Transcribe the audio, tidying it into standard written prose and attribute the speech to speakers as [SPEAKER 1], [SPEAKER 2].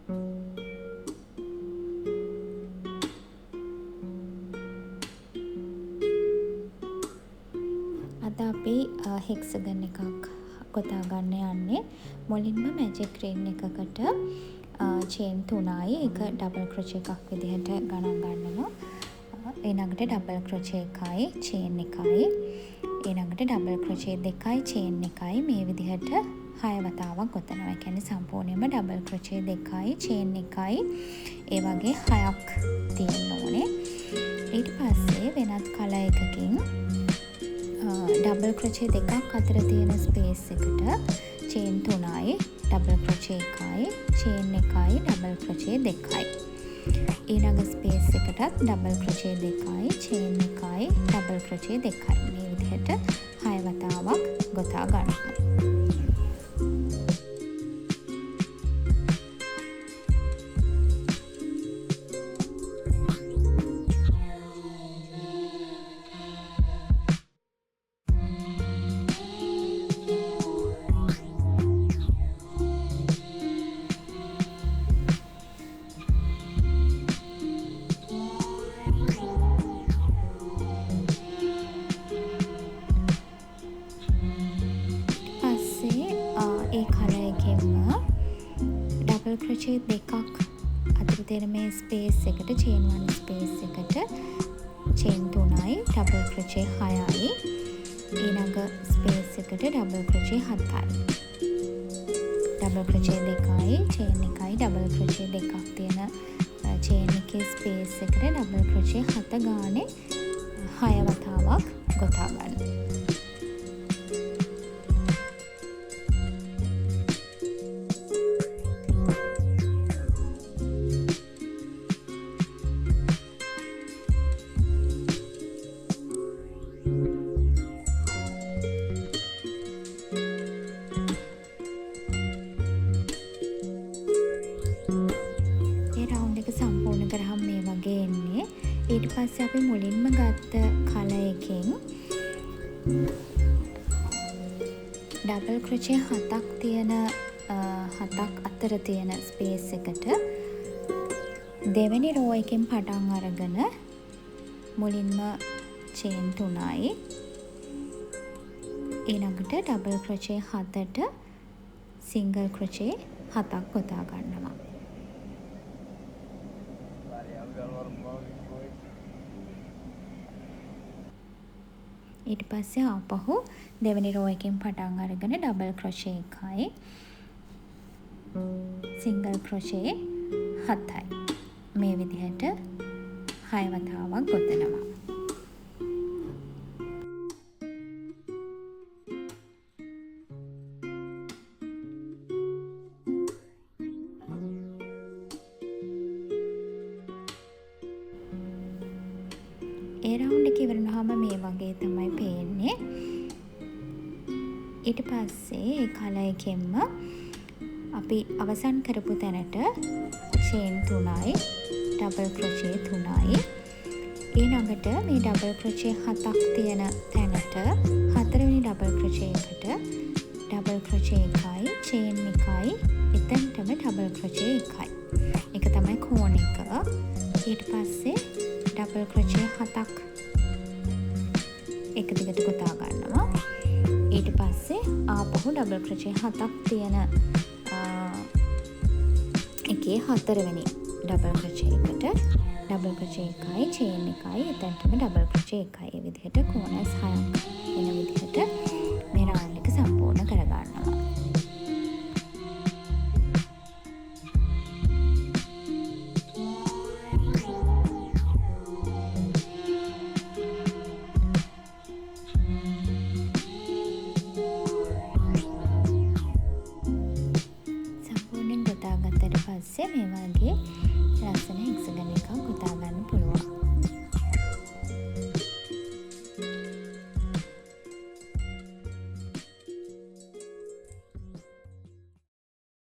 [SPEAKER 1] අද අපි හෙක්සගන් එකක් ගොතා ගන්න යන්නේ. මුලින්ම මැජික් රින් එකකට චේන් 3යි එක ඩබල් ක්‍රොචේ එකක් විදිහට ගණන් ගන්නවා. ඊළඟට ඩබල් ක්‍රොචේ එකයි චේන් එකයි, ඊළඟට ඩබල් ක්‍රොචේ දෙකයි චේන් එකයි, මේ විදිහට 6 වතාවක් ගොතනවා. ඒ කියන්නේ සම්පූර්ණයෙන්ම ඩබල් ක්‍රොචේ දෙකයි චේන් එකයි ඒ වගේ 6ක් තියෙන්න ඕනේ. ඊට පස්සේ වෙනත් කලර් එකකින් ඩබල් ක්‍රොචේ දෙකක් අතර තියෙන ස්පේස් එකට චේන් 3යි ඩබල් ක්‍රොචේ එකයි චේන් එකයි ඩබල් ක්‍රොචේ දෙකයි. ඊළඟ ස්පේස් එකටත් ඩබල් ක්‍රොචේ දෙකයි චේන් එකයි ඩබල් ක්‍රොචේ දෙකයි. මේ විදිහට 6 වතාවක් ගොතා ගන්නවා. ඒ කලර් එකෙන්ම ඩබල් ක්‍රොචේ දෙකක් අතර තියෙන මේ ස්පේස් එකට චේන් 1 ස්පේස් එකට චේන් 3යි ඩබල් ක්‍රොචේ 6යි, ඊළඟ ස්පේස් එකට ඩබල් ක්‍රොචේ 7යි. ඩබල් ක්‍රොචේ දෙකයි චේන් එකයි ඩබල් ක්‍රොචේ දෙකක් තියෙන චේන් එකේ ස්පේස් එකට ඩබල් ක්‍රොචේ 7 ගානේ 6 වතාවක් ගොතා ගන්න. සම්පූර්ණ කරාම මේ වගේ එන්නේ. ඊට පස්සේ අපි මුලින්ම ගත්ත කලර් එකෙන් ඩබල් ක්‍රොචේ 7ක් තියෙන 7ක් අතර තියෙන ස්පේස් එකට දෙවෙනි රෝ එකෙන් පටන් අරගෙන මුලින්ම චේන් 3යි ඊළඟට ඩබල් ක්‍රොචේ 7ට සිංගල් ක්‍රොචේ 7ක් ගොතා ගන්නවා. ඊට පස්සේ ආපහු දෙවෙනි රෝ එකෙන් පටන් අරගෙන ඩබල් ක්‍රොචේ එකයි සිංගල් ක්‍රොචේ 7යි. මේ විදිහට 6 වතාවක් ගොතනවා. ඒ රවුන්ඩ් එක ඉවරනහම මේ වගේ තමයි පේන්නේ. ඊට පස්සේ ඒ කලර් එකෙන්ම අපි අවසන් කරපු තැනට චේන් 3යි ඩබල් ක්‍රොචේ 3යි, ඊළඟට මේ ඩබල් ක්‍රොචේ 7ක් තියෙන තැනට හතරවෙනි ඩබල් ක්‍රොචේ එකට ඩබල් ක්‍රොචේ එකයි චේන් එකයි එතනටම ඩබල් ක්‍රොචේ එකයි. ඒක තමයි කෝන් එක. ඊට පස්සේ ඩබල් ක්‍රොචේ 7ක් එක දිගට ගොතා ගන්නවා. ඊට පස්සේ ආපහු ඩබල් ක්‍රොචේ 7ක් තියෙන එකේ හතරවෙනි ඩබල් ක්‍රොචේ එකට ඩබල් ක්‍රොචේ එකයි චේන් එකයි එතනටම ඩබල් ක්‍රොචේ එකයි. ඒ විදිහට කෝනස් 6ක් එන විදිහට මේ රවුන්ඩ් එක සම්පූර්ණ කරගන්නවා. මේ